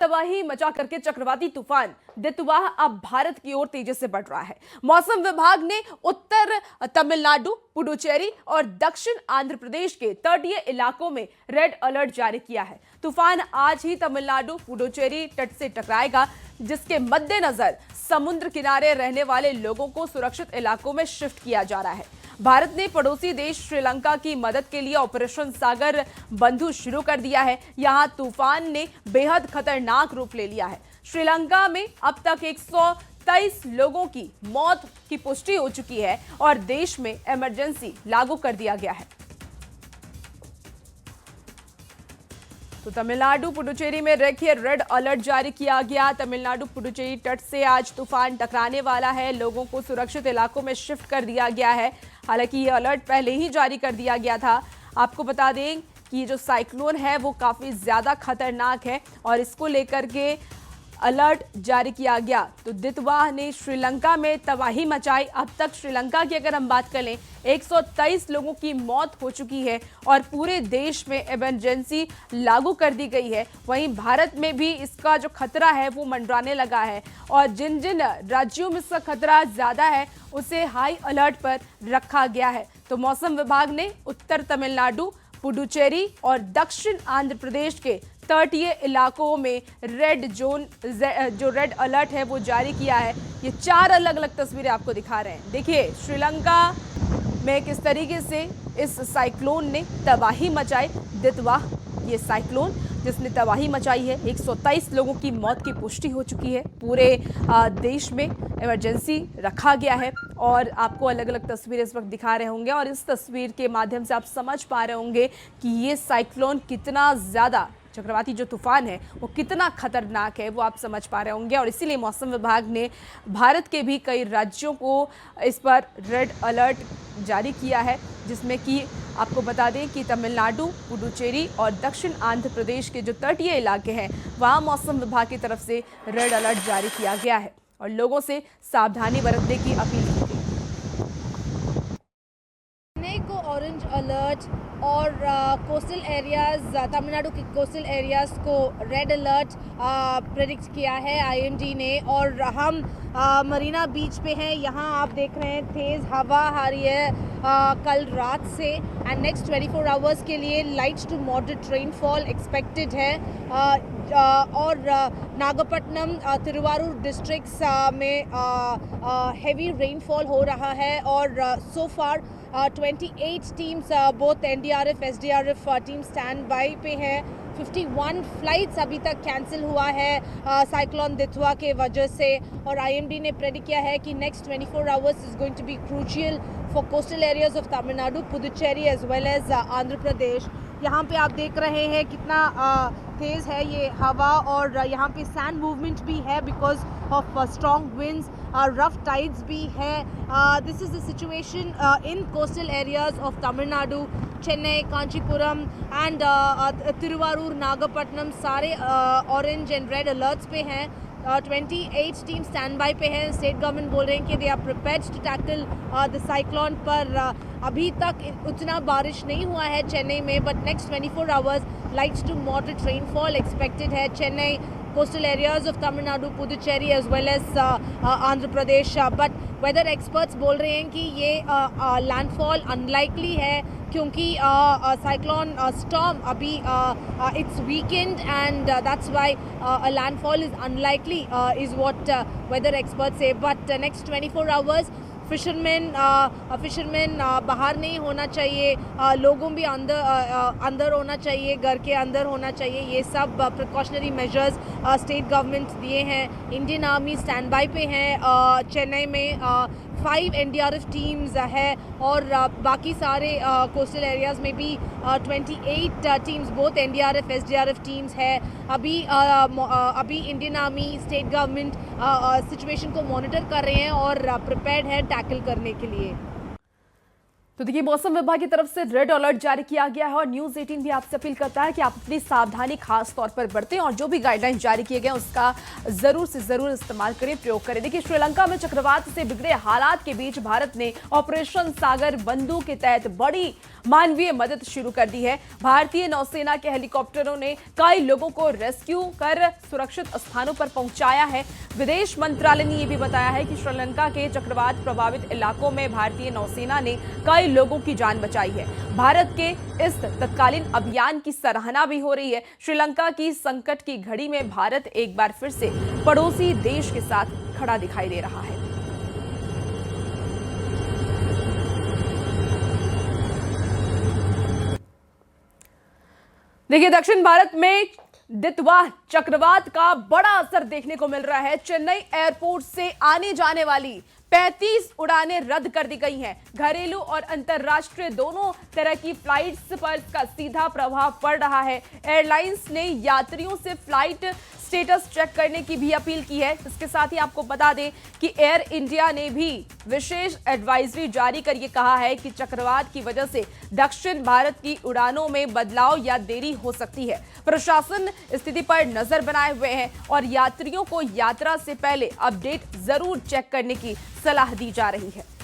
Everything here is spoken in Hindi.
तबाही मचा करके चक्रवाती तूफान दितवाह अब भारत की ओर तेजी से बढ़ रहा है। मौसम विभाग ने उत्तर तमिलनाडु, पुडुचेरी और दक्षिण आंध्र प्रदेश के तटीय इलाकों में रेड अलर्ट जारी किया है। तूफान आज ही तमिलनाडु, पुडुचेरी तट से टकराएगा, जिसके मद्देनजर समुद्र किनारे रहने वाले लोगों को सुरक्षित इलाकों में शिफ्ट किया जा रहा है। भारत ने पड़ोसी देश श्रीलंका की मदद के लिए ऑपरेशन सागर बंधु शुरू कर दिया है। यहां तूफान ने बेहद खतरनाक रूप ले लिया है। श्रीलंका में अब तक 123 लोगों की मौत की पुष्टि हो चुकी है और देश में इमरजेंसी लागू कर दिया गया है। तो तमिलनाडु, पुडुचेरी में देखिए रेड अलर्ट जारी किया गया। तमिलनाडु, पुडुचेरी तट से आज तूफान टकराने वाला है। लोगों को सुरक्षित इलाकों में शिफ्ट कर दिया गया है। हालांकि ये अलर्ट पहले ही जारी कर दिया गया था। आपको बता दें कि जो साइक्लोन है वो काफी ज्यादा खतरनाक है और इसको लेकर के अलर्ट जारी किया गया। तो दितवाह ने श्रीलंका में तबाही मचाई। अब तक श्रीलंका की अगर हम बात करें 123 लोगों की मौत हो चुकी है और पूरे देश में इमरजेंसी लागू कर दी गई है। वहीं भारत में भी इसका जो खतरा है वो मंडराने लगा है और जिन जिन राज्यों में इसका खतरा ज्यादा है उसे हाई अलर्ट पर रखा गया है। तो मौसम विभाग ने उत्तर तमिलनाडु, पुडुचेरी और दक्षिण आंध्र प्रदेश के तटीय इलाकों में रेड जोन जो रेड अलर्ट है वो जारी किया है। ये 4 अलग अलग तस्वीरें आपको दिखा रहे हैं। देखिए श्रीलंका में किस तरीके से इस साइक्लोन ने तबाही मचाई। दितवाह ये साइक्लोन जिसने तबाही मचाई है, 123 लोगों की मौत की पुष्टि हो चुकी है। पूरे देश में इमरजेंसी रखा गया है और आपको अलग अलग तस्वीरें इस वक्त दिखा रहे होंगे और इस तस्वीर के माध्यम से आप समझ पा रहे होंगे कि ये साइक्लोन कितना ज़्यादा, चक्रवाती जो तूफान है वो कितना खतरनाक है वो आप समझ पा रहे होंगे। और इसीलिए मौसम विभाग ने भारत के भी कई राज्यों को इस पर रेड अलर्ट जारी किया है, जिसमें कि आपको बता दें कि तमिलनाडु, पुडुचेरी और दक्षिण आंध्र प्रदेश के जो तटीय इलाके हैं वहाँ मौसम विभाग की तरफ से रेड अलर्ट जारी किया गया है और लोगों से सावधानी बरतने की अपील की गई। चेन्नई को ऑरेंज अलर्ट और कोस्टल एरियाज, तमिलनाडु के कोस्टल एरियाज को रेड अलर्ट प्रेडिक्ट किया है आईएमडी ने। और हम मरीना बीच पे हैं। यहाँ आप देख रहे हैं तेज़ हवा आ रही है कल रात से एंड नेक्स्ट 24 आवर्स के लिए light to moderate rainfall expected है। और नागपट्टनम, तिरुवारूर डिस्ट्रिक्ट्स में हेवी रेनफॉल हो रहा है और so far 28 teams both NDRF, SDRF team stand by पे हैं। 51 फ्लाइट्स अभी तक कैंसिल हुआ है साइक्लोन दितवा के वजह से और आईएमडी ने प्रेडिक्ट किया है कि next 24 hours is going to be crucial for coastal areas of Tamil Nadu, Puducherry as well as Andhra Pradesh. यहाँ पे आप देख रहे हैं कितना तेज़ है ये हवा और यहाँ पे सैंड मूवमेंट भी है because of strong winds, rough tides भी है। This is the situation in coastal areas of Tamil Nadu, Chennai, Kanchipuram and Thiruvarur, Nagapattinam सारे ऑरेंज एंड रेड अलर्ट्स पे हैं। 28 टीम स्टैंड बाई पे हैं। स्टेट गवर्नमेंट बोल रहे हैं कि they are prepared to tackle the cyclone. पर अभी तक उतना बारिश नहीं हुआ है चेन्नई में, but next 24 hours light to moderate rainfall expected है। Chennai, coastal areas of Tamil Nadu, Puducherry as well as Andhra Pradesh, but weather experts बोल रहे हैं कि ये landfall unlikely है क्योंकि cyclone storm अभी it's weakened and that's why a landfall is unlikely is what weather experts say. But next 24 hours fisherman बाहर नहीं होना चाहिए, लोगों भी अंदर होना चाहिए, घर के अंदर होना चाहिए। ये सब प्रिकॉशनरी मेजर्स स्टेट गवर्नमेंट दिए हैं। इंडियन आर्मी स्टैंड बाई पे हैं। चेन्नई में 5 एनडीआरएफ टीम्स है और बाकी सारे कोस्टल एरियाज में भी 28 teams both NDRF, SDRF teams है। अभी Indian army, state government situation को मॉनिटर कर रहे हैं और प्रिपेयर्ड है टैकल करने के लिए। तो देखिए, मौसम विभाग की तरफ से रेड अलर्ट जारी किया गया है और न्यूज 18 भी आपसे अपील करता है कि आप अपनी सावधानी खास तौर पर बरतें और जो भी गाइडलाइन जारी किए गए उसका जरूर से जरूर इस्तेमाल करें, प्रयोग करें। देखिए, श्रीलंका में चक्रवात से बिगड़े हालात के बीच भारत ने ऑपरेशन सागर बंधु के तहत बड़ी मानवीय मदद शुरू कर दी है। भारतीय नौसेना के हेलीकॉप्टरों ने कई लोगों को रेस्क्यू कर सुरक्षित स्थानों पर पहुंचाया है। विदेश मंत्रालय ने यह भी बताया है कि श्रीलंका के चक्रवात प्रभावित इलाकों में भारतीय नौसेना ने कई लोगों की जान बचाई है। भारत के इस तत्कालीन अभियान की सराहना भी हो रही है। श्रीलंका की संकट की घड़ी में भारत एक बार फिर से पड़ोसी देश के साथ खड़ा दिखाई दे रहा है। देखिए, दक्षिण भारत में दितवा चक्रवात का बड़ा असर देखने को मिल रहा है। चेन्नई एयरपोर्ट से आने जाने वाली 35 उड़ानें रद्द कर दी गई हैं। घरेलू और अंतर्राष्ट्रीय दोनों तरह की फ्लाइट्स पर इसका सीधा प्रभाव पड़ रहा है। एयरलाइंस ने यात्रियों से फ्लाइट स्टेटस चेक करने की भी अपील की है। इसके साथ ही आपको बता दें कि एयर इंडिया ने भी विशेष एडवाइजरी जारी कर ये कहा है कि चक्रवात की वजह से दक्षिण भारत की उड़ानों में बदलाव या देरी हो सकती है। प्रशासन स्थिति पर नजर बनाए हुए हैं और यात्रियों को यात्रा से पहले अपडेट जरूर चेक करने की सलाह दी जा रही है।